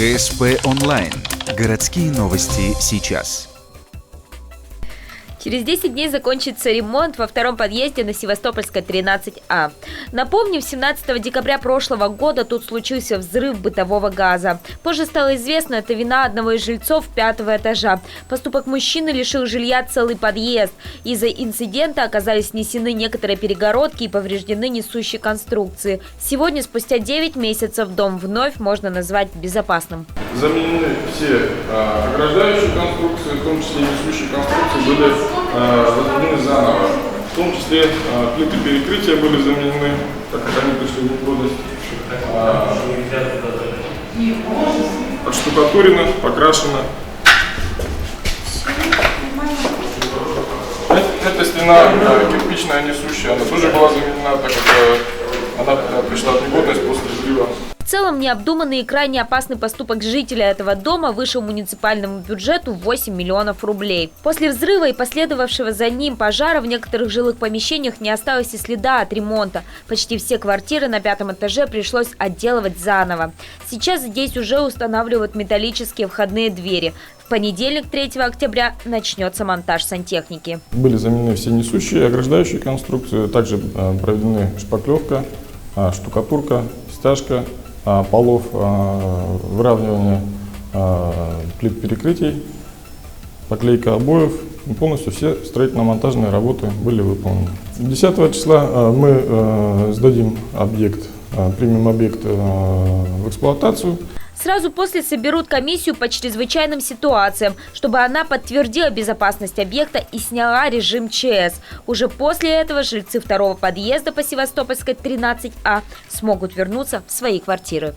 ГСП онлайн. Городские новости сейчас. Через 10 дней закончится ремонт во втором подъезде на Севастопольской 13А. Напомним, 17 декабря прошлого года тут случился взрыв бытового газа. Позже стало известно, это вина одного из жильцов 5-го этажа. Поступок мужчины лишил жилья целый подъезд. Из-за инцидента оказались снесены некоторые перегородки и повреждены несущие конструкции. Сегодня, спустя 9 месяцев, дом вновь можно назвать безопасным. Заменены все ограждающие конструкции, в том числе несущие конструкции, были заменены заново. В том числе плиты перекрытия были заменены, так как они пришли в негодность. Отштукатурено, покрашено. Эта стена кирпичная несущая, она тоже была заменена, так как она пришла в негодность после взрыва. В целом, необдуманный и крайне опасный поступок жителя этого дома вышел муниципальному бюджету 8 миллионов рублей. После взрыва и последовавшего за ним пожара в некоторых жилых помещениях не осталось и следа от ремонта. Почти все квартиры на 5-м этаже пришлось отделывать заново. Сейчас здесь уже устанавливают металлические входные двери. В понедельник, 3 октября, начнется монтаж сантехники. Были заменены все несущие, ограждающие конструкции, также проведены шпаклевка, штукатурка, стяжка полов, выравнивание плит перекрытий, поклейка обоев. Полностью все строительно-монтажные работы были выполнены. 10 числа мы сдадим объект, примем объект в эксплуатацию. Сразу после соберут комиссию по чрезвычайным ситуациям, чтобы она подтвердила безопасность объекта и сняла режим ЧС. Уже после этого жильцы второго подъезда по Севастопольской 13А смогут вернуться в свои квартиры.